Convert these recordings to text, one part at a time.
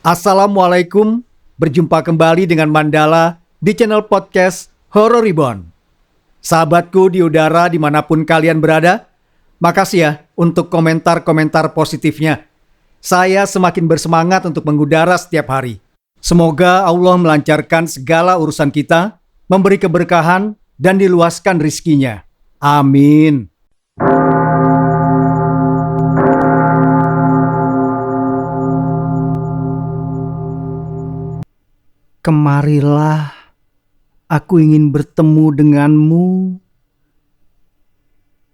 Assalamualaikum, berjumpa kembali dengan Mandala di channel podcast Horror Reborn. Sahabatku di udara dimanapun kalian berada, makasih ya untuk komentar-komentar positifnya. Saya semakin bersemangat untuk mengudara setiap hari. Semoga Allah melancarkan segala urusan kita, memberi keberkahan dan diluaskan rizkinya. Amin. Kemarilah, aku ingin bertemu denganmu.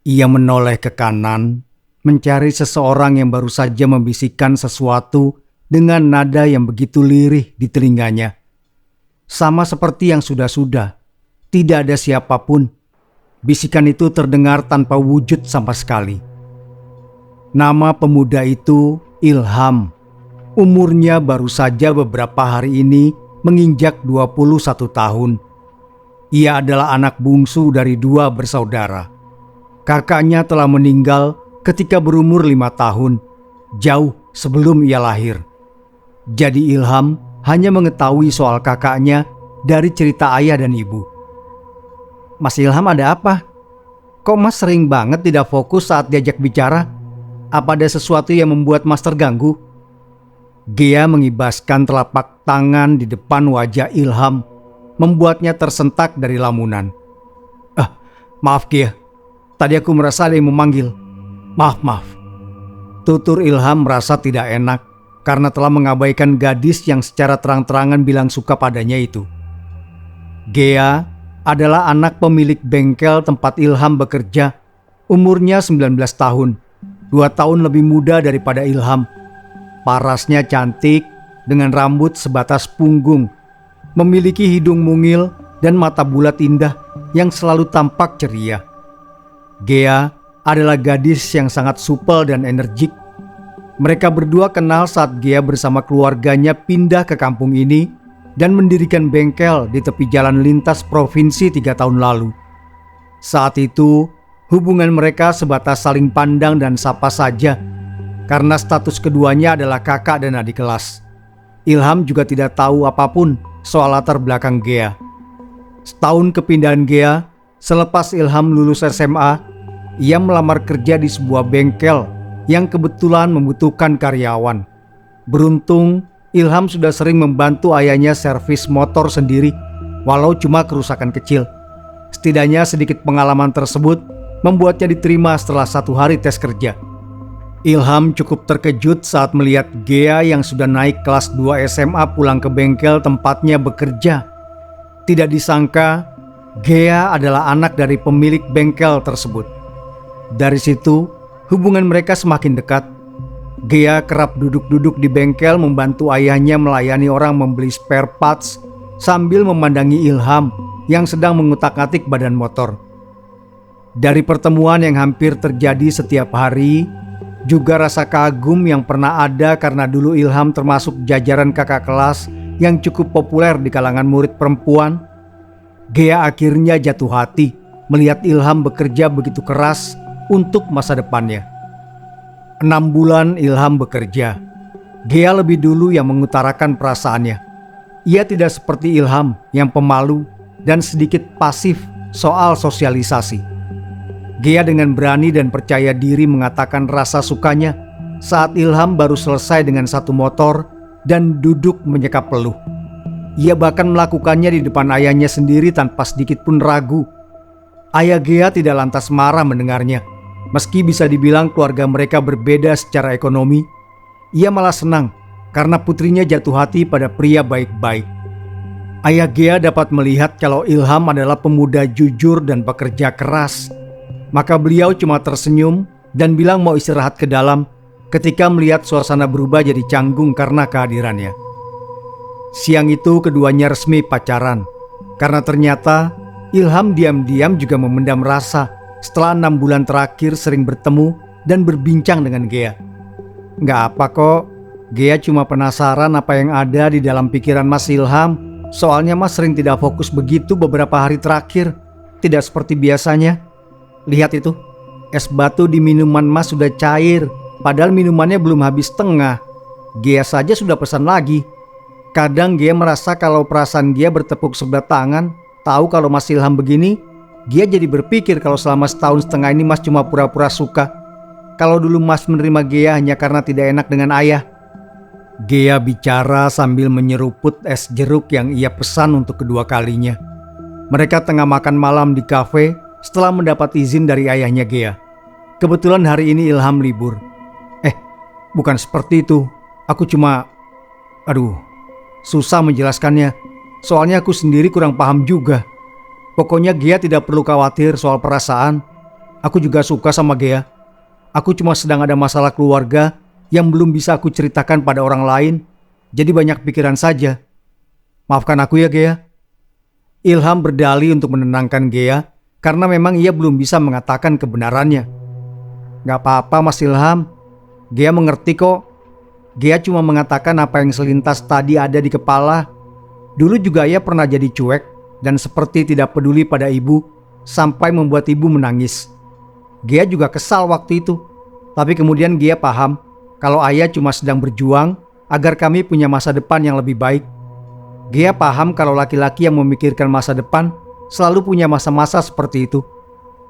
Ia menoleh ke kanan, mencari seseorang yang baru saja membisikkan sesuatu dengan nada yang begitu lirih di telinganya. Sama seperti yang sudah-sudah, tidak ada siapapun. Bisikan itu terdengar tanpa wujud sama sekali. Nama pemuda itu Ilham. Umurnya baru saja beberapa hari ini menginjak 21 tahun. Ia adalah anak bungsu dari 2 bersaudara. Kakaknya telah meninggal ketika berumur 5 tahun, jauh sebelum ia lahir. Jadi Ilham hanya mengetahui soal kakaknya dari cerita ayah dan ibu. Mas Ilham, ada apa? Kok Mas sering banget tidak fokus saat diajak bicara? Apa ada sesuatu yang membuat Mas terganggu? Gea mengibaskan telapak tangan di depan wajah Ilham, membuatnya tersentak dari lamunan. Maaf Gea, tadi aku merasa ada yang memanggil. Maaf. Tutur Ilham merasa tidak enak karena telah mengabaikan gadis yang secara terang-terangan bilang suka padanya itu. Gea adalah anak pemilik bengkel tempat Ilham bekerja. Umurnya 19 tahun, 2 tahun lebih muda daripada Ilham. Parasnya cantik dengan rambut sebatas punggung, memiliki hidung mungil dan mata bulat indah yang selalu tampak ceria. Gea adalah gadis yang sangat supel dan energik. Mereka berdua kenal saat Gea bersama keluarganya pindah ke kampung ini dan mendirikan bengkel di tepi jalan lintas provinsi 3 tahun lalu. Saat itu, hubungan mereka sebatas saling pandang dan sapa saja, karena status keduanya adalah kakak dan adik kelas. Ilham juga tidak tahu apapun soal latar belakang Gea. Setahun kepindahan Gea, selepas Ilham lulus SMA, ia melamar kerja di sebuah bengkel yang kebetulan membutuhkan karyawan. Beruntung, Ilham sudah sering membantu ayahnya servis motor sendiri, walau cuma kerusakan kecil. Setidaknya sedikit pengalaman tersebut membuatnya diterima setelah 1 hari tes kerja. Ilham cukup terkejut saat melihat Gea yang sudah naik kelas 2 SMA pulang ke bengkel tempatnya bekerja. Tidak disangka, Gea adalah anak dari pemilik bengkel tersebut. Dari situ, hubungan mereka semakin dekat. Gea kerap duduk-duduk di bengkel membantu ayahnya melayani orang membeli spare parts sambil memandangi Ilham yang sedang mengutak-atik badan motor. Dari pertemuan yang hampir terjadi setiap hari, juga rasa kagum yang pernah ada karena dulu Ilham termasuk jajaran kakak kelas yang cukup populer di kalangan murid perempuan, Gea akhirnya jatuh hati melihat Ilham bekerja begitu keras untuk masa depannya. 6 bulan Ilham bekerja. Gea lebih dulu yang mengutarakan perasaannya. Ia tidak seperti Ilham yang pemalu dan sedikit pasif soal sosialisasi. Gea dengan berani dan percaya diri mengatakan rasa sukanya saat Ilham baru selesai dengan 1 motor dan duduk menyekap peluh. Ia bahkan melakukannya di depan ayahnya sendiri tanpa sedikit pun ragu. Ayah Gea tidak lantas marah mendengarnya. Meski bisa dibilang keluarga mereka berbeda secara ekonomi, ia malah senang karena putrinya jatuh hati pada pria baik-baik. Ayah Gea dapat melihat kalau Ilham adalah pemuda jujur dan bekerja keras. Maka beliau cuma tersenyum dan bilang mau istirahat ke dalam ketika melihat suasana berubah jadi canggung karena kehadirannya. Siang itu keduanya resmi pacaran, karena ternyata Ilham diam-diam juga memendam rasa setelah 6 bulan terakhir sering bertemu dan berbincang dengan Gea. Nggak apa kok, Gea cuma penasaran apa yang ada di dalam pikiran Mas Ilham. Soalnya Mas sering tidak fokus begitu beberapa hari terakhir, tidak seperti biasanya. Lihat itu, es batu di minuman Mas sudah cair, padahal minumannya belum habis setengah. Gea saja sudah pesan lagi. Kadang Gea merasa kalau perasaan Gea bertepuk sebelah tangan. Tahu kalau Mas Ilham begini, Gea jadi berpikir kalau selama setahun setengah ini Mas cuma pura-pura suka. Kalau dulu Mas menerima Gea hanya karena tidak enak dengan ayah. Gea bicara sambil menyeruput es jeruk yang ia pesan untuk kedua kalinya. Mereka tengah makan malam di kafe setelah mendapat izin dari ayahnya Gea. Kebetulan hari ini Ilham libur. Bukan seperti itu. Aku cuma... susah menjelaskannya. Soalnya aku sendiri kurang paham juga. Pokoknya Gea tidak perlu khawatir soal perasaan. Aku juga suka sama Gea. Aku cuma sedang ada masalah keluarga yang belum bisa aku ceritakan pada orang lain. Jadi banyak pikiran saja. Maafkan aku ya Gea. Ilham berdalih untuk menenangkan Gea karena memang ia belum bisa mengatakan kebenarannya. Gak apa-apa Mas Ilham. Gea mengerti kok. Gea cuma mengatakan apa yang selintas tadi ada di kepala. Dulu juga ia pernah jadi cuek dan seperti tidak peduli pada ibu sampai membuat ibu menangis. Gea juga kesal waktu itu. Tapi kemudian Gea paham kalau ayah cuma sedang berjuang agar kami punya masa depan yang lebih baik. Gea paham kalau laki-laki yang memikirkan masa depan selalu punya masa-masa seperti itu.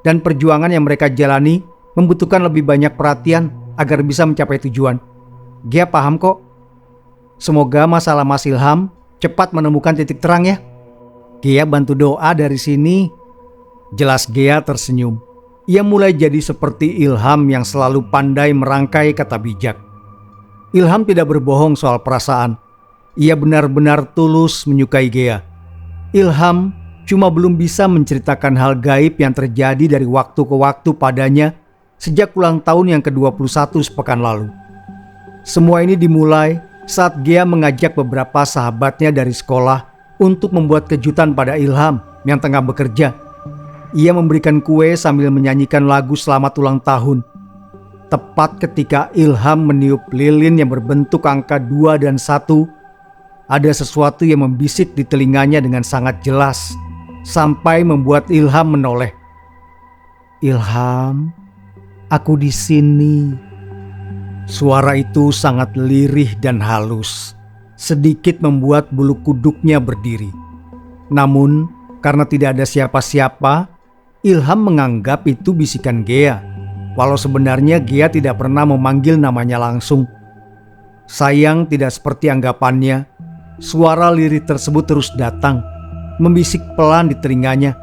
Dan perjuangan yang mereka jalani membutuhkan lebih banyak perhatian agar bisa mencapai tujuan. Gea paham kok. Semoga masalah Mas Ilham cepat menemukan titik terang ya. Gea bantu doa dari sini. Jelas Gea tersenyum. Ia mulai jadi seperti Ilham yang selalu pandai merangkai kata bijak. Ilham tidak berbohong soal perasaan. Ia benar-benar tulus menyukai Gea. Ilham cuma belum bisa menceritakan hal gaib yang terjadi dari waktu ke waktu padanya sejak ulang tahun yang ke-21 sepekan lalu. Semua ini dimulai saat Gea mengajak beberapa sahabatnya dari sekolah untuk membuat kejutan pada Ilham yang tengah bekerja. Ia memberikan kue sambil menyanyikan lagu selamat ulang tahun. Tepat ketika Ilham meniup lilin yang berbentuk angka 2 dan 1, ada sesuatu yang membisik di telinganya dengan sangat jelas sampai membuat Ilham menoleh. Ilham, aku di sini. Suara itu sangat lirih dan halus, sedikit membuat bulu kuduknya berdiri. Namun, karena tidak ada siapa-siapa, Ilham menganggap itu bisikan Gea, walau sebenarnya Gea tidak pernah memanggil namanya langsung. Sayang tidak seperti anggapannya, suara lirih tersebut terus datang, membisik pelan di telinganya,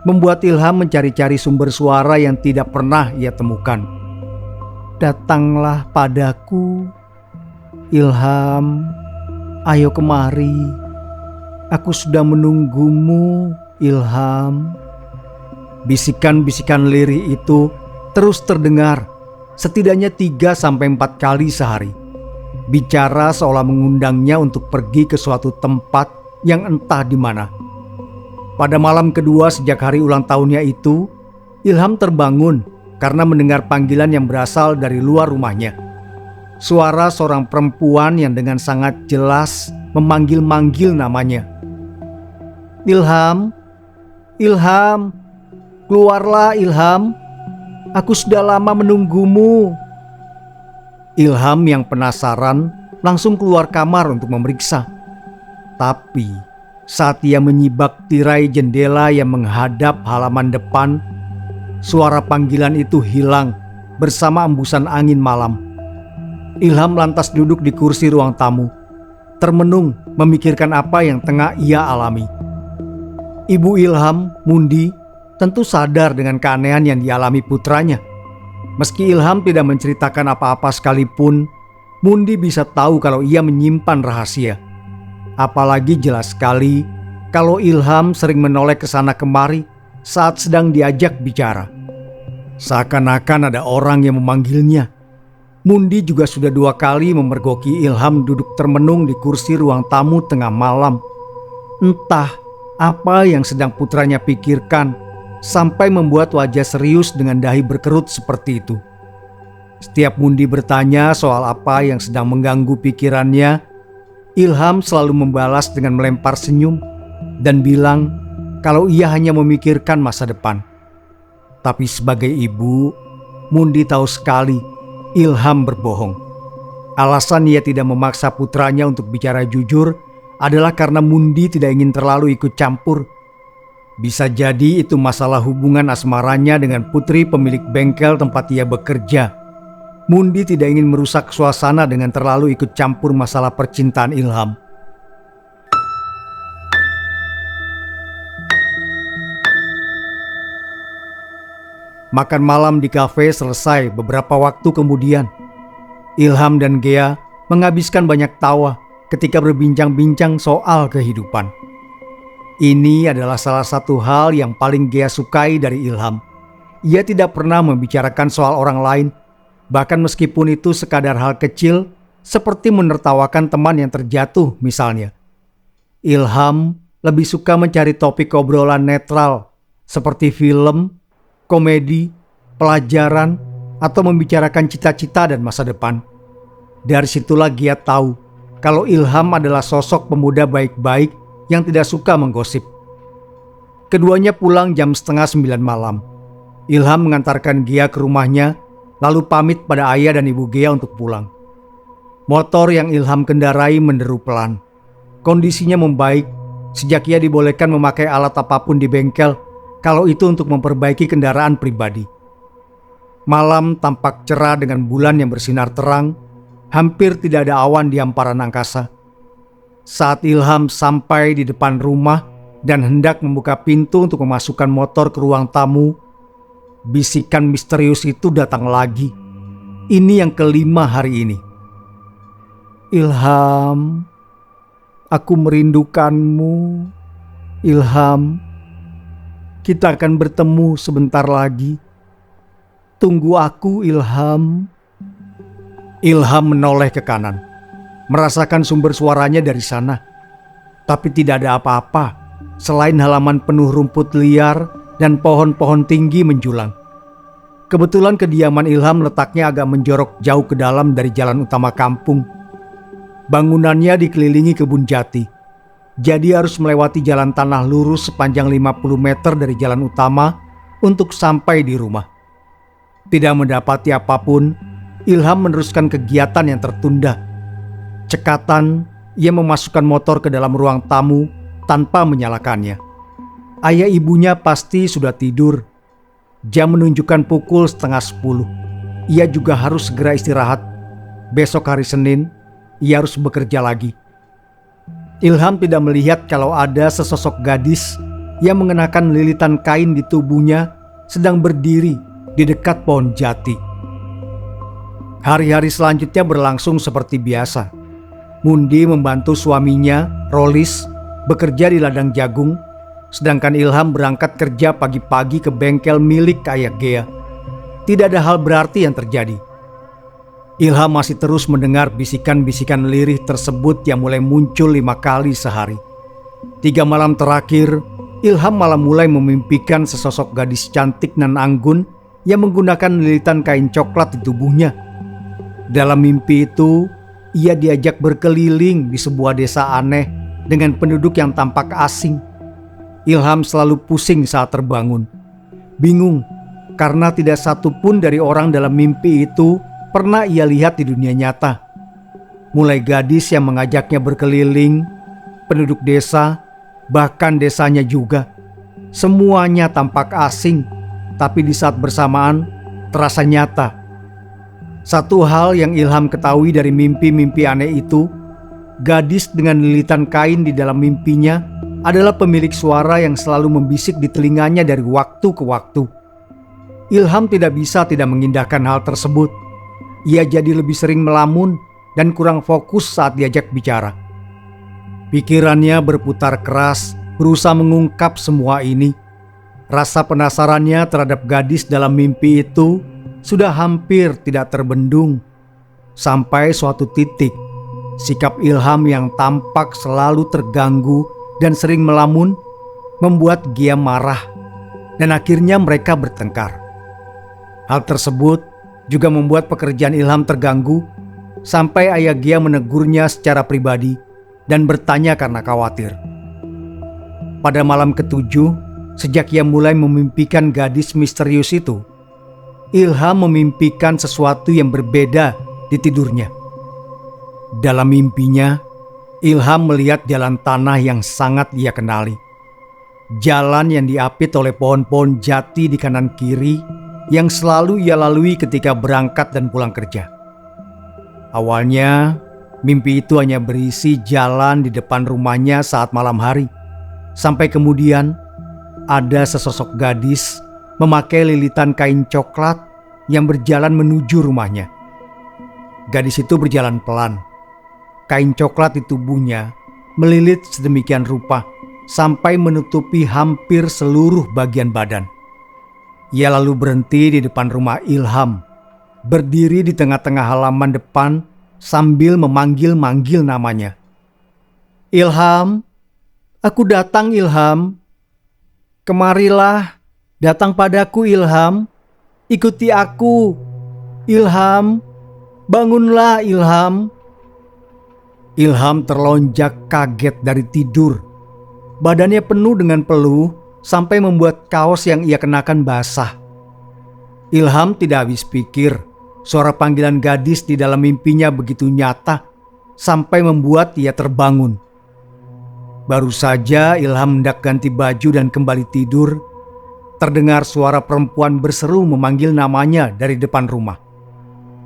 membuat Ilham mencari-cari sumber suara yang tidak pernah ia temukan. Datanglah padaku, Ilham, ayo kemari. Aku sudah menunggumu, Ilham. Bisikan-bisikan lirih itu terus terdengar, setidaknya 3-4 kali sehari. Bicara seolah mengundangnya untuk pergi ke suatu tempat yang entah di mana. Pada malam kedua sejak hari ulang tahunnya itu, Ilham terbangun karena mendengar panggilan yang berasal dari luar rumahnya. Suara seorang perempuan yang dengan sangat jelas memanggil-manggil namanya. Ilham, Ilham, keluarlah Ilham, aku sudah lama menunggumu. Ilham yang penasaran langsung keluar kamar untuk memeriksa. Tapi saat ia menyibak tirai jendela yang menghadap halaman depan, suara panggilan itu hilang bersama embusan angin malam. Ilham lantas duduk di kursi ruang tamu, termenung memikirkan apa yang tengah ia alami. Ibu Ilham, Mundi, tentu sadar dengan keanehan yang dialami putranya. Meski Ilham tidak menceritakan apa-apa sekalipun, Mundi bisa tahu kalau ia menyimpan rahasia. Apalagi jelas sekali kalau Ilham sering menoleh ke sana kemari saat sedang diajak bicara. Seakan-akan ada orang yang memanggilnya. Mundi juga sudah 2 kali memergoki Ilham duduk termenung di kursi ruang tamu tengah malam. Entah apa yang sedang putranya pikirkan sampai membuat wajah serius dengan dahi berkerut seperti itu. Setiap Mundi bertanya soal apa yang sedang mengganggu pikirannya, Ilham selalu membalas dengan melempar senyum dan bilang kalau ia hanya memikirkan masa depan. Tapi sebagai ibu, Mundi tahu sekali Ilham berbohong. Alasan ia tidak memaksa putranya untuk bicara jujur adalah karena Mundi tidak ingin terlalu ikut campur. Bisa jadi itu masalah hubungan asmaranya dengan putri pemilik bengkel tempat ia bekerja. Mundi tidak ingin merusak suasana dengan terlalu ikut campur masalah percintaan Ilham. Makan malam di kafe selesai beberapa waktu kemudian. Ilham dan Gea menghabiskan banyak tawa ketika berbincang-bincang soal kehidupan. Ini adalah salah satu hal yang paling Gea sukai dari Ilham. Ia tidak pernah membicarakan soal orang lain, bahkan meskipun itu sekadar hal kecil seperti menertawakan teman yang terjatuh misalnya. Ilham lebih suka mencari topik obrolan netral seperti film, komedi, pelajaran, atau membicarakan cita-cita dan masa depan. Dari situlah Gea tahu kalau Ilham adalah sosok pemuda baik-baik yang tidak suka menggosip. Keduanya pulang jam 8:30 malam. Ilham mengantarkan Gea ke rumahnya, lalu pamit pada ayah dan ibu Gea untuk pulang. Motor yang Ilham kendarai menderu pelan. Kondisinya membaik sejak ia dibolehkan memakai alat apapun di bengkel, kalau itu untuk memperbaiki kendaraan pribadi. Malam tampak cerah dengan bulan yang bersinar terang, hampir tidak ada awan di hamparan angkasa. Saat Ilham sampai di depan rumah dan hendak membuka pintu untuk memasukkan motor ke ruang tamu, bisikan misterius itu datang lagi. Ini yang kelima hari ini. Ilham, aku merindukanmu. Ilham, kita akan bertemu sebentar lagi. Tunggu aku, Ilham. Ilham menoleh ke kanan, merasakan sumber suaranya dari sana. Tapi tidak ada apa-apa selain halaman penuh rumput liar dan pohon-pohon tinggi menjulang. Kebetulan kediaman Ilham letaknya agak menjorok jauh ke dalam dari jalan utama kampung. Bangunannya dikelilingi kebun jati, jadi harus melewati jalan tanah lurus sepanjang 50 meter dari jalan utama untuk sampai di rumah. Tidak mendapati apapun, Ilham meneruskan kegiatan yang tertunda. Cekatan, ia memasukkan motor ke dalam ruang tamu tanpa menyalakannya. Ayah ibunya pasti sudah tidur. Jam menunjukkan pukul 9:30. Ia juga harus segera istirahat. Besok hari Senin, ia harus bekerja lagi. Ilham tidak melihat kalau ada sesosok gadis yang mengenakan lilitan kain di tubuhnya sedang berdiri di dekat pohon jati. Hari-hari selanjutnya berlangsung seperti biasa. Mundi membantu suaminya, Rolis, bekerja di ladang jagung, sedangkan Ilham berangkat kerja pagi-pagi ke bengkel milik ayah Gea. Tidak ada hal berarti yang terjadi. Ilham masih terus mendengar bisikan-bisikan lirih tersebut yang mulai muncul 5 kali sehari. 3 malam terakhir, Ilham malah mulai memimpikan sesosok gadis cantik nan anggun yang menggunakan lilitan kain coklat di tubuhnya. Dalam mimpi itu, ia diajak berkeliling di sebuah desa aneh dengan penduduk yang tampak asing. Ilham selalu pusing saat terbangun. Bingung, karena tidak satu pun dari orang dalam mimpi itu pernah ia lihat di dunia nyata. Mulai gadis yang mengajaknya berkeliling, penduduk desa, bahkan desanya juga. Semuanya tampak asing, tapi di saat bersamaan terasa nyata. Satu hal yang Ilham ketahui dari mimpi-mimpi aneh itu, gadis dengan lilitan kain di dalam mimpinya adalah pemilik suara yang selalu membisik di telinganya dari waktu ke waktu. Ilham tidak bisa tidak mengindahkan hal tersebut. Ia jadi lebih sering melamun dan kurang fokus saat diajak bicara. Pikirannya berputar keras, berusaha mengungkap semua ini. Rasa penasarannya terhadap gadis dalam mimpi itu sudah hampir tidak terbendung. Sampai suatu titik, sikap Ilham yang tampak selalu terganggu dan sering melamun membuat Gea marah, dan akhirnya mereka bertengkar. Hal tersebut juga membuat pekerjaan Ilham terganggu, sampai ayah Gea menegurnya secara pribadi dan bertanya karena khawatir. Pada malam ke-7, sejak ia mulai memimpikan gadis misterius itu, Ilham memimpikan sesuatu yang berbeda di tidurnya. Dalam mimpinya, Ilham melihat jalan tanah yang sangat ia kenali. Jalan yang diapit oleh pohon-pohon jati di kanan kiri yang selalu ia lalui ketika berangkat dan pulang kerja. Awalnya, mimpi itu hanya berisi jalan di depan rumahnya saat malam hari. Sampai kemudian, ada sesosok gadis memakai lilitan kain coklat yang berjalan menuju rumahnya. Gadis itu berjalan pelan. Kain coklat di tubuhnya melilit sedemikian rupa sampai menutupi hampir seluruh bagian badan. Ia lalu berhenti di depan rumah Ilham, berdiri di tengah-tengah halaman depan sambil memanggil-manggil namanya. "Ilham, aku datang Ilham. Kemarilah, datang padaku Ilham. Ikuti aku. Ilham, bangunlah Ilham." Ilham terlonjak kaget dari tidur. Badannya penuh dengan peluh sampai membuat kaos yang ia kenakan basah. Ilham tidak habis pikir. Suara panggilan gadis di dalam mimpinya begitu nyata sampai membuat ia terbangun. Baru saja Ilham hendak ganti baju dan kembali tidur, terdengar suara perempuan berseru memanggil namanya dari depan rumah.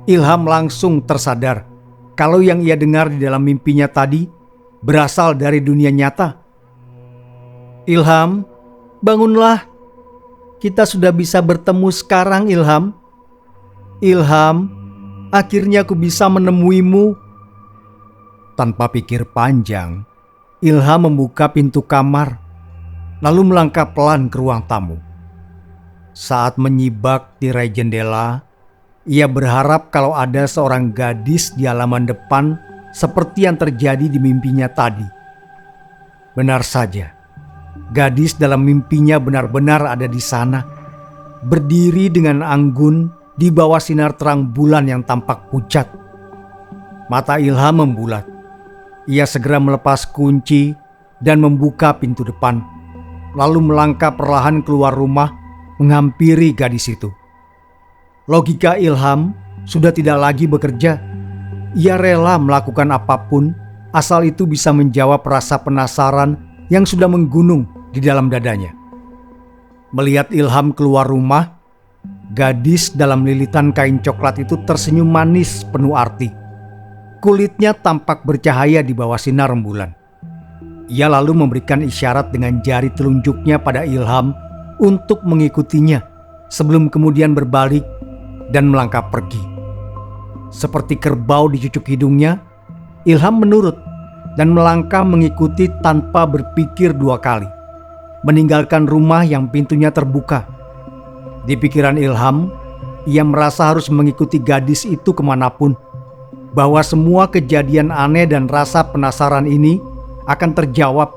Ilham langsung tersadar kalau yang ia dengar di dalam mimpinya tadi berasal dari dunia nyata. "Ilham, bangunlah. Kita sudah bisa bertemu sekarang, Ilham. Ilham, akhirnya aku bisa menemuimu." Tanpa pikir panjang, Ilham membuka pintu kamar, lalu melangkah pelan ke ruang tamu. Saat menyibak tirai jendela, ia berharap kalau ada seorang gadis di halaman depan seperti yang terjadi di mimpinya tadi. Benar saja, gadis dalam mimpinya benar-benar ada di sana, berdiri dengan anggun di bawah sinar terang bulan yang tampak pucat. Mata Ilham membulat. Ia segera melepas kunci dan membuka pintu depan, lalu melangkah perlahan keluar rumah menghampiri gadis itu. Logika Ilham sudah tidak lagi bekerja. Ia rela melakukan apapun asal itu bisa menjawab rasa penasaran yang sudah menggunung di dalam dadanya. Melihat Ilham keluar rumah, gadis dalam lilitan kain coklat itu tersenyum manis penuh arti. Kulitnya tampak bercahaya di bawah sinar rembulan. Ia lalu memberikan isyarat dengan jari telunjuknya pada Ilham untuk mengikutinya sebelum kemudian berbalik dan melangkah pergi. Seperti kerbau dicucuk hidungnya, Ilham menurut dan melangkah mengikuti tanpa berpikir dua kali, meninggalkan rumah yang pintunya terbuka. Di pikiran Ilham, ia merasa harus mengikuti gadis itu kemanapun, bahwa semua kejadian aneh dan rasa penasaran ini akan terjawab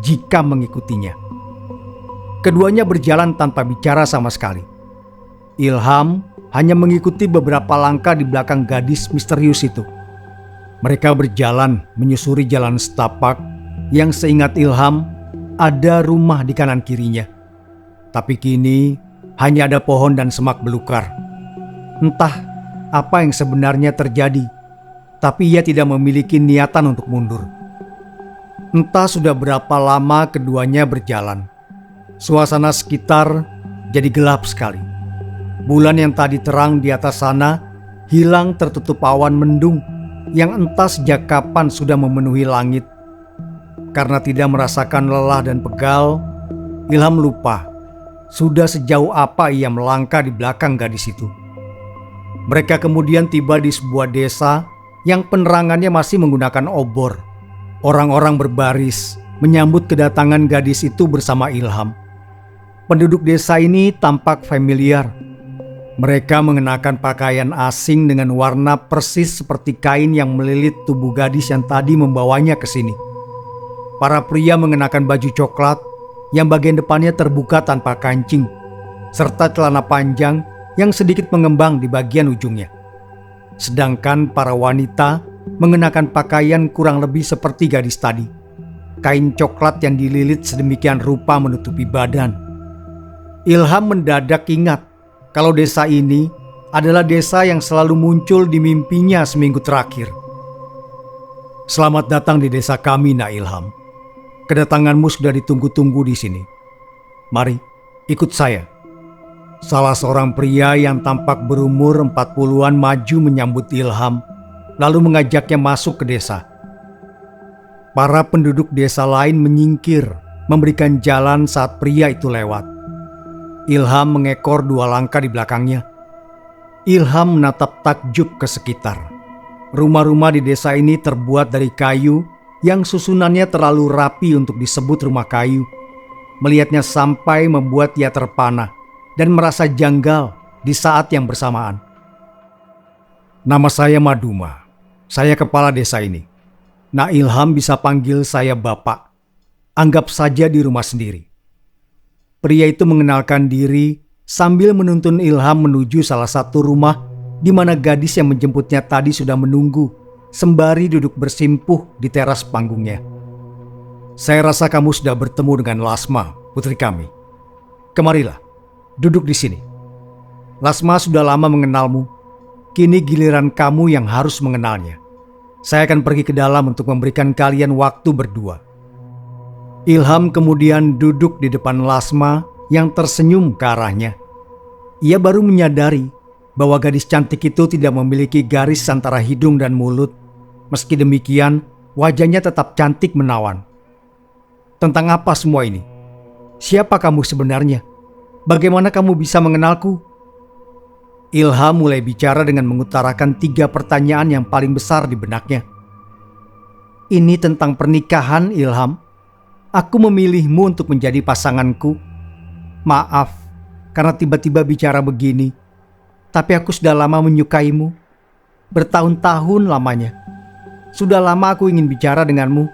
jika mengikutinya. Keduanya berjalan tanpa bicara sama sekali. Ilham hanya mengikuti beberapa langkah di belakang gadis misterius itu. Mereka berjalan menyusuri jalan setapak yang seingat Ilham ada rumah di kanan kirinya. Tapi kini hanya ada pohon dan semak belukar. Entah apa yang sebenarnya terjadi, tapi ia tidak memiliki niatan untuk mundur. Entah sudah berapa lama keduanya berjalan. Suasana sekitar jadi gelap sekali. Bulan yang tadi terang di atas sana hilang tertutup awan mendung yang entah sejak kapan sudah memenuhi langit. Karena tidak merasakan lelah dan pegal, Ilham lupa sudah sejauh apa ia melangkah di belakang gadis itu. Mereka kemudian tiba di sebuah desa yang penerangannya masih menggunakan obor. Orang-orang berbaris menyambut kedatangan gadis itu bersama Ilham. Penduduk desa ini tampak familiar. Mereka mengenakan pakaian asing dengan warna persis seperti kain yang melilit tubuh gadis yang tadi membawanya ke sini. Para pria mengenakan baju coklat yang bagian depannya terbuka tanpa kancing, serta celana panjang yang sedikit mengembang di bagian ujungnya. Sedangkan para wanita mengenakan pakaian kurang lebih seperti gadis tadi. Kain coklat yang dililit sedemikian rupa menutupi badan. Ilham mendadak ingat kalau desa ini adalah desa yang selalu muncul di mimpinya seminggu terakhir. Selamat datang di desa kami, Nak Ilham. Kedatanganmu sudah ditunggu-tunggu di sini. Mari, ikut saya. Salah seorang pria yang tampak berumur 40-an maju menyambut Ilham, lalu mengajaknya masuk ke desa. Para penduduk desa lain menyingkir, memberikan jalan saat pria itu lewat. Ilham mengekor 2 langkah di belakangnya. Ilham menatap takjub ke sekitar. Rumah-rumah di desa ini terbuat dari kayu yang susunannya terlalu rapi untuk disebut rumah kayu. Melihatnya sampai membuat ia terpana dan merasa janggal di saat yang bersamaan. Nama saya Maduma. Saya kepala desa ini. Nak Ilham bisa panggil saya Bapak. Anggap saja di rumah sendiri. Pria itu mengenalkan diri sambil menuntun Ilham menuju salah satu rumah di mana gadis yang menjemputnya tadi sudah menunggu sembari duduk bersimpuh di teras panggungnya. Saya rasa kamu sudah bertemu dengan Lasma, putri kami. Kemarilah, duduk di sini. Lasma sudah lama mengenalmu. Kini giliran kamu yang harus mengenalnya. Saya akan pergi ke dalam untuk memberikan kalian waktu berdua. Ilham kemudian duduk di depan Lasma yang tersenyum ke arahnya. Ia baru menyadari bahwa gadis cantik itu tidak memiliki garis antara hidung dan mulut. Meski demikian, wajahnya tetap cantik menawan. Tentang apa semua ini? Siapa kamu sebenarnya? Bagaimana kamu bisa mengenalku? Ilham mulai bicara dengan mengutarakan 3 pertanyaan yang paling besar di benaknya. Ini tentang pernikahan, Ilham. Aku memilihmu untuk menjadi pasanganku. Maaf, karena tiba-tiba bicara begini. Tapi aku sudah lama menyukaimu. Bertahun-tahun lamanya. Sudah lama aku ingin bicara denganmu.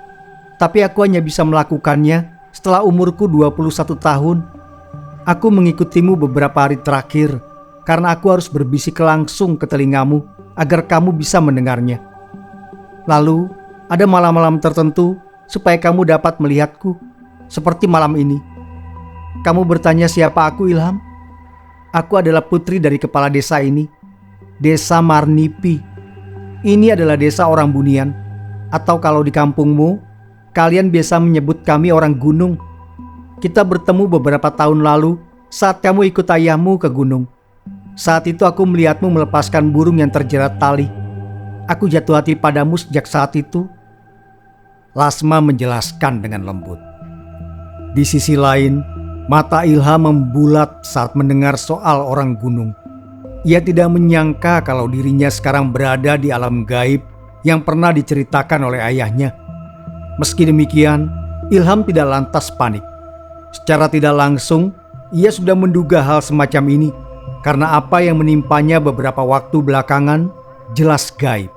Tapi aku hanya bisa melakukannya setelah umurku 21 tahun. Aku mengikutimu beberapa hari terakhir karena aku harus berbisik langsung ke telingamu agar kamu bisa mendengarnya. Lalu, ada malam-malam tertentu supaya kamu dapat melihatku, seperti malam ini. Kamu bertanya siapa aku, Ilham? Aku adalah putri dari kepala desa ini, Desa Marnipi. Ini adalah desa orang Bunian, atau kalau di kampungmu, kalian biasa menyebut kami orang gunung. Kita bertemu beberapa tahun lalu saat kamu ikut ayahmu ke gunung. Saat itu aku melihatmu melepaskan burung yang terjerat tali. Aku jatuh hati padamu sejak saat itu. Lasma menjelaskan dengan lembut. Di sisi lain, mata Ilham membulat saat mendengar soal orang gunung. Ia tidak menyangka kalau dirinya sekarang berada di alam gaib yang pernah diceritakan oleh ayahnya. Meski demikian, Ilham tidak lantas panik. Secara tidak langsung, ia sudah menduga hal semacam ini karena apa yang menimpanya beberapa waktu belakangan jelas gaib.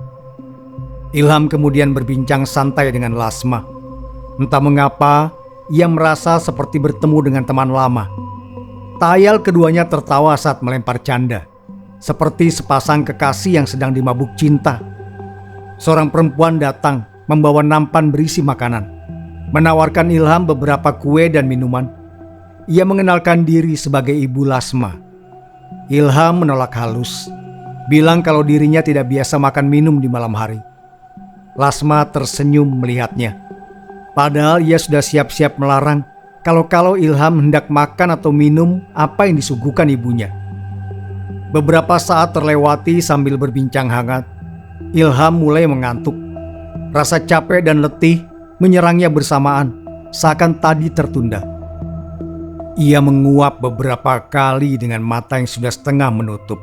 Ilham kemudian berbincang santai dengan Lasma. Entah mengapa, ia merasa seperti bertemu dengan teman lama. Tayal keduanya tertawa saat melempar canda, seperti sepasang kekasih yang sedang dimabuk cinta. Seorang perempuan datang membawa nampan berisi makanan, menawarkan Ilham beberapa kue dan minuman. Ia mengenalkan diri sebagai Ibu Lasma. Ilham menolak halus, bilang kalau dirinya tidak biasa makan minum di malam hari. Lasma tersenyum melihatnya. Padahal ia sudah siap-siap melarang kalau Ilham hendak makan atau minum apa yang disuguhkan ibunya. Beberapa saat terlewati sambil berbincang hangat. Ilham mulai mengantuk. Rasa capek dan letih menyerangnya bersamaan, seakan tadi tertunda. Ia menguap beberapa kali dengan mata yang sudah setengah menutup.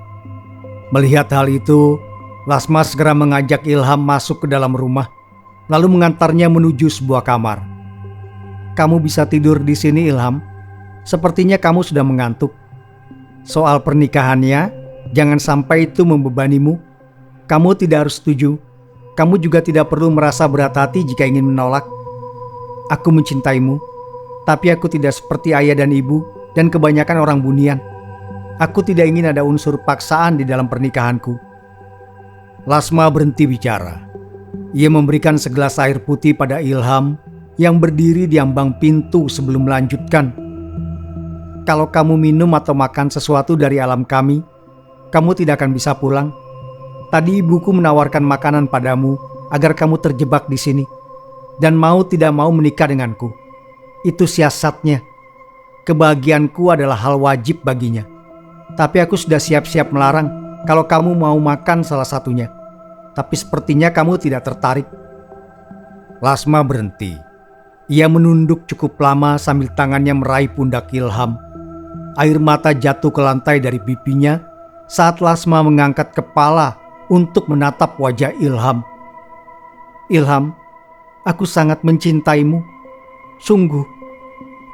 Melihat hal itu, Lasma segera mengajak Ilham masuk ke dalam rumah, lalu mengantarnya menuju sebuah kamar. Kamu bisa tidur di sini, Ilham. Sepertinya kamu sudah mengantuk. Soal pernikahannya, jangan sampai itu membebanimu. Kamu tidak harus setuju. Kamu juga tidak perlu merasa berat hati jika ingin menolak. Aku mencintaimu, tapi aku tidak seperti ayah dan ibu dan kebanyakan orang Bunian. Aku tidak ingin ada unsur paksaan di dalam pernikahanku. Lasma berhenti bicara. Ia memberikan segelas air putih pada Ilham yang berdiri di ambang pintu sebelum melanjutkan. Kalau kamu minum atau makan sesuatu dari alam kami, kamu tidak akan bisa pulang. Tadi ibuku menawarkan makanan padamu agar kamu terjebak di sini dan mau tidak mau menikah denganku. Itu siasatnya. Kebahagiaanku adalah hal wajib baginya. Tapi aku sudah siap-siap melarang kalau kamu mau makan salah satunya. Tapi sepertinya kamu tidak tertarik." Lasma berhenti. Ia menunduk cukup lama sambil tangannya meraih pundak Ilham. Air mata jatuh ke lantai dari pipinya saat Lasma mengangkat kepala untuk menatap wajah Ilham. "Ilham, aku sangat mencintaimu. Sungguh,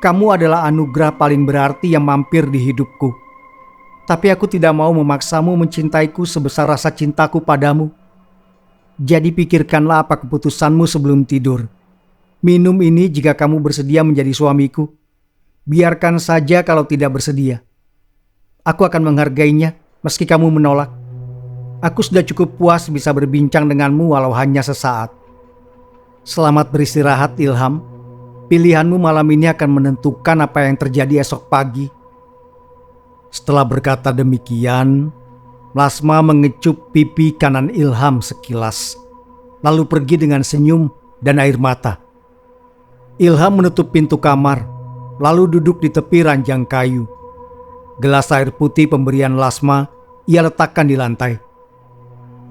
kamu adalah anugerah paling berarti yang mampir di hidupku. Tapi aku tidak mau memaksamu mencintaiku sebesar rasa cintaku padamu. Jadi pikirkanlah apa keputusanmu sebelum tidur. Minum ini jika kamu bersedia menjadi suamiku. Biarkan saja kalau tidak bersedia. Aku akan menghargainya meski kamu menolak. Aku sudah cukup puas bisa berbincang denganmu walau hanya sesaat. Selamat beristirahat, Ilham. Pilihanmu malam ini akan menentukan apa yang terjadi esok pagi." Setelah berkata demikian, Lasma mengecup pipi kanan Ilham sekilas, lalu pergi dengan senyum dan air mata. Ilham menutup pintu kamar, lalu duduk di tepi ranjang kayu. Gelas air putih pemberian Lasma ia letakkan di lantai.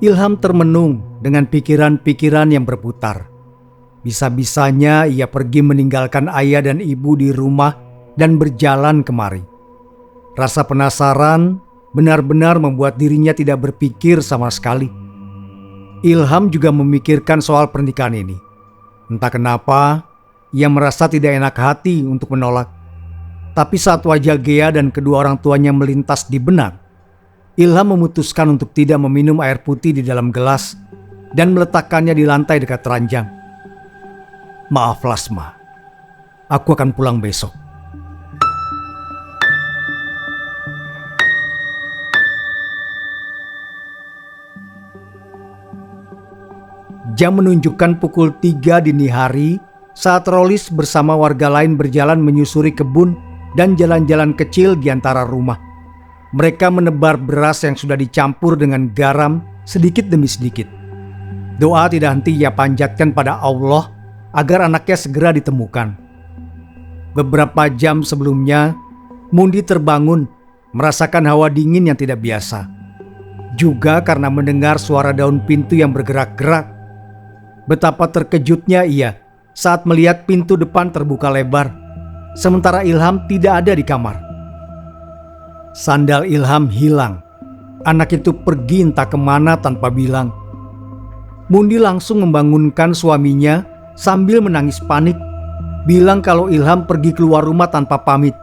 Ilham termenung dengan pikiran-pikiran yang berputar. Bisa-bisanya ia pergi meninggalkan ayah dan ibu di rumah dan berjalan kemari. Rasa penasaran benar-benar membuat dirinya tidak berpikir sama sekali. Ilham juga memikirkan soal pernikahan ini. Entah kenapa, ia merasa tidak enak hati untuk menolak. Tapi saat wajah Gea dan kedua orang tuanya melintas di benak, Ilham memutuskan untuk tidak meminum air putih di dalam gelas dan meletakkannya di lantai dekat ranjang. "Maaf Lasma, aku akan pulang besok." Jam menunjukkan pukul 3 dini hari saat Rolis bersama warga lain berjalan menyusuri kebun dan jalan-jalan kecil di antara rumah. Mereka menebar beras yang sudah dicampur dengan garam sedikit demi sedikit. Doa tidak henti ia panjatkan pada Allah agar anaknya segera ditemukan. Beberapa jam sebelumnya, Mundi terbangun merasakan hawa dingin yang tidak biasa. Juga karena mendengar suara daun pintu yang bergerak-gerak. Betapa terkejutnya ia saat melihat pintu depan terbuka lebar, sementara Ilham tidak ada di kamar. Sandal Ilham hilang. Anak itu pergi entah kemana tanpa bilang. Mundi langsung membangunkan suaminya sambil menangis panik, bilang kalau Ilham pergi keluar rumah tanpa pamit.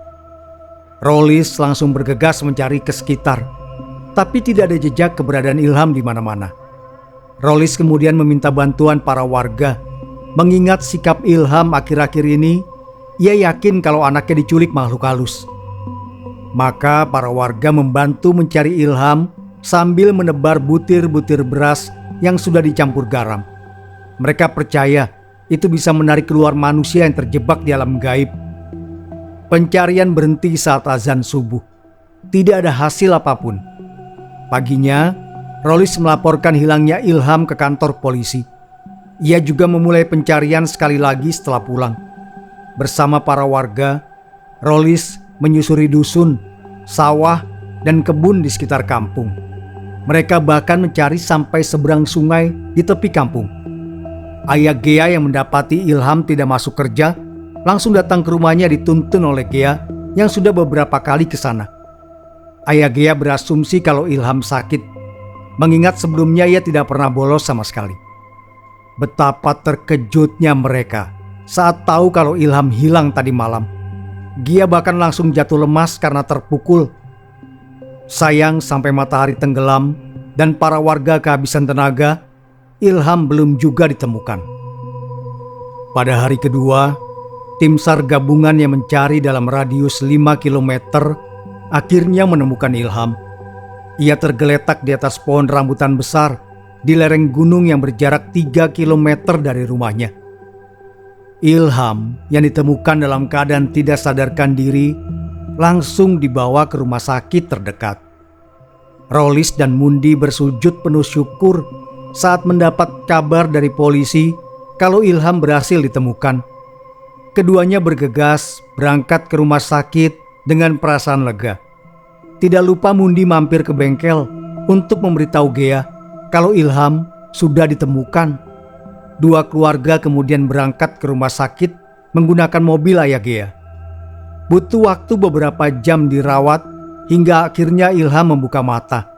Rolis langsung bergegas mencari ke sekitar, tapi tidak ada jejak keberadaan Ilham di mana-mana. Rolis kemudian meminta bantuan para warga. Mengingat sikap Ilham akhir-akhir ini, ia yakin kalau anaknya diculik makhluk halus. Maka para warga membantu mencari Ilham sambil menebar butir-butir beras yang sudah dicampur garam. Mereka percaya itu bisa menarik keluar manusia yang terjebak di alam gaib. Pencarian berhenti saat azan subuh. Tidak ada hasil apapun. Paginya, Rolis melaporkan hilangnya Ilham ke kantor polisi. Ia juga memulai pencarian sekali lagi setelah pulang. Bersama para warga, Rolis menyusuri dusun, sawah, dan kebun di sekitar kampung. Mereka bahkan mencari sampai seberang sungai di tepi kampung. Ayah Gea yang mendapati Ilham tidak masuk kerja langsung datang ke rumahnya dituntun oleh Gea yang sudah beberapa kali ke sana. Ayah Gea berasumsi kalau Ilham sakit, mengingat sebelumnya ia tidak pernah bolos sama sekali. Betapa terkejutnya mereka saat tahu kalau Ilham hilang tadi malam. Gia bahkan langsung jatuh lemas karena terpukul. Sayang sampai matahari tenggelam dan para warga kehabisan tenaga, Ilham belum juga ditemukan. Pada hari kedua, tim SAR gabungan yang mencari dalam radius 5 km akhirnya menemukan Ilham. Ia tergeletak di atas pohon rambutan besar di lereng gunung yang berjarak 3 km dari rumahnya. Ilham yang ditemukan dalam keadaan tidak sadarkan diri langsung dibawa ke rumah sakit terdekat. Rolis dan Mundi bersujud penuh syukur saat mendapat kabar dari polisi kalau Ilham berhasil ditemukan. Keduanya bergegas berangkat ke rumah sakit dengan perasaan lega. Tidak lupa Mundi mampir ke bengkel untuk memberitahu Gea kalau Ilham sudah ditemukan. Dua keluarga kemudian berangkat ke rumah sakit menggunakan mobil ayah Gea. Butuh waktu beberapa jam dirawat hingga akhirnya Ilham membuka mata.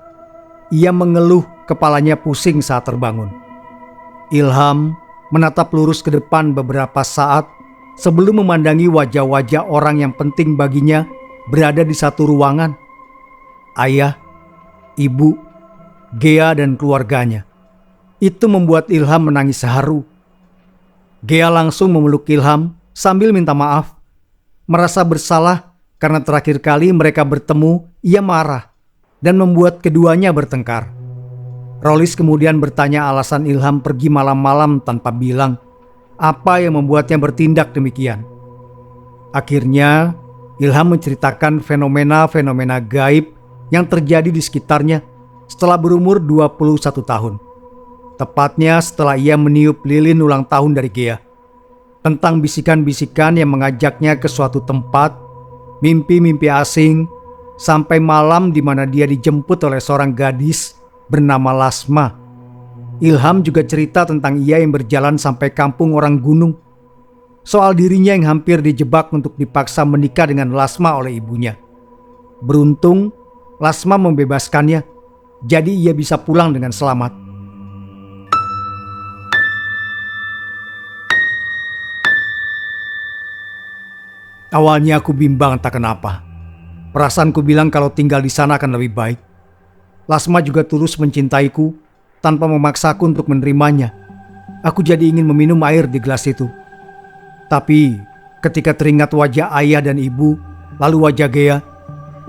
Ia mengeluh kepalanya pusing saat terbangun. Ilham menatap lurus ke depan beberapa saat sebelum memandangi wajah-wajah orang yang penting baginya berada di satu ruangan. Ayah, ibu, Gea dan keluarganya. Itu membuat Ilham menangis haru. Gea langsung memeluk Ilham sambil minta maaf. Merasa bersalah karena terakhir kali mereka bertemu, ia marah dan membuat keduanya bertengkar. Rolis kemudian bertanya alasan Ilham pergi malam-malam tanpa bilang apa yang membuatnya bertindak demikian. Akhirnya, Ilham menceritakan fenomena-fenomena gaib yang terjadi di sekitarnya setelah berumur 21 tahun. Tepatnya setelah ia meniup lilin ulang tahun dari Gea. Tentang bisikan-bisikan yang mengajaknya ke suatu tempat, mimpi-mimpi asing, sampai malam di mana dia dijemput oleh seorang gadis bernama Lasma. Ilham juga cerita tentang ia yang berjalan sampai kampung orang gunung. Soal dirinya yang hampir dijebak untuk dipaksa menikah dengan Lasma oleh ibunya. Beruntung, Lasma membebaskannya, jadi ia bisa pulang dengan selamat. Awalnya aku bimbang tak kenapa. Perasaanku bilang kalau tinggal di sana akan lebih baik. Lasma juga tulus mencintaiku tanpa memaksaku untuk menerimanya. Aku jadi ingin meminum air di gelas itu. Tapi ketika teringat wajah ayah dan ibu, lalu wajah Gea,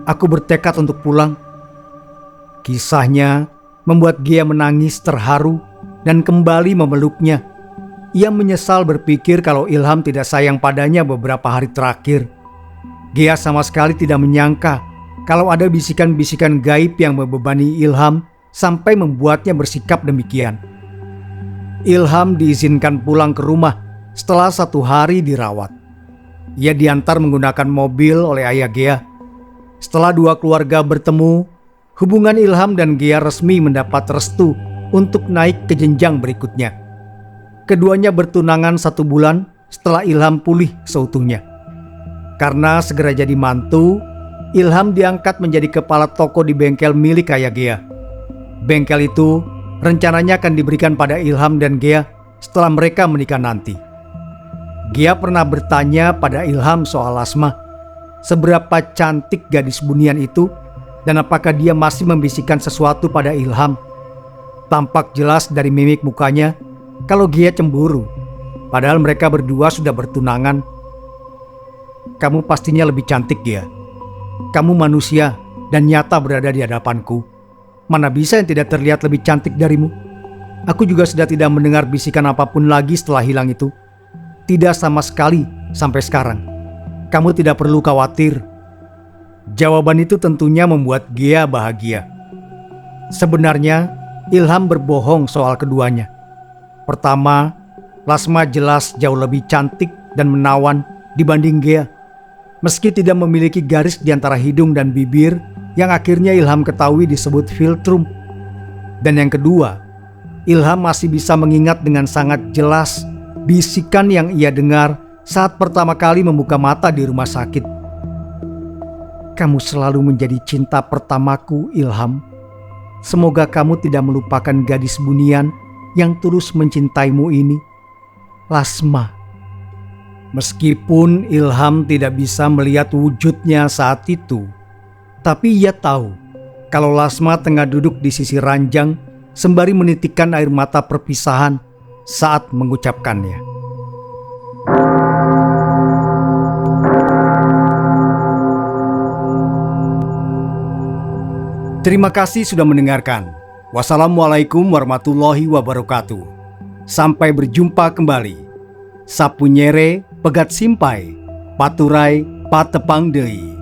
aku bertekad untuk pulang. Kisahnya membuat Gea menangis terharu dan kembali memeluknya. Ia menyesal berpikir kalau Ilham tidak sayang padanya beberapa hari terakhir. Gea sama sekali tidak menyangka kalau ada bisikan-bisikan gaib yang membebani Ilham sampai membuatnya bersikap demikian. Ilham diizinkan pulang ke rumah setelah 1 hari dirawat. Ia diantar menggunakan mobil oleh ayah Gea. Setelah dua keluarga bertemu, hubungan Ilham dan Gea resmi mendapat restu untuk naik ke jenjang berikutnya. Keduanya bertunangan 1 bulan setelah Ilham pulih seutuhnya. Karena segera jadi mantu, Ilham diangkat menjadi kepala toko di bengkel milik ayah Gea. Bengkel itu rencananya akan diberikan pada Ilham dan Gea setelah mereka menikah nanti. Gea pernah bertanya pada Ilham soal Lasma, seberapa cantik gadis bunian itu dan apakah dia masih membisikkan sesuatu pada Ilham. Tampak jelas dari mimik mukanya kalau Gea cemburu, padahal mereka berdua sudah bertunangan. Kamu pastinya lebih cantik, Gea. Kamu manusia dan nyata berada di hadapanku. Mana bisa yang tidak terlihat lebih cantik darimu? Aku juga sudah tidak mendengar bisikan apapun lagi setelah hilang itu. Tidak sama sekali sampai sekarang. Kamu tidak perlu khawatir. Jawaban itu tentunya membuat Gea bahagia. Sebenarnya, Ilham berbohong soal keduanya. Pertama, Lasma jelas jauh lebih cantik dan menawan dibanding Gea. Meski tidak memiliki garis di antara hidung dan bibir yang akhirnya Ilham ketahui disebut philtrum. Dan yang kedua, Ilham masih bisa mengingat dengan sangat jelas bisikan yang ia dengar saat pertama kali membuka mata di rumah sakit. Kamu selalu menjadi cinta pertamaku, Ilham. Semoga kamu tidak melupakan gadis bunian yang tulus mencintaimu ini, Lasma. Meskipun Ilham tidak bisa melihat wujudnya saat itu, tapi ia tahu kalau Lasma tengah duduk di sisi ranjang sembari menitikkan air mata perpisahan saat mengucapkannya. Terima kasih sudah mendengarkan. Wassalamualaikum warahmatullahi wabarakatuh. Sampai berjumpa kembali. Sapunyere pegat simpai, paturai patepang deui.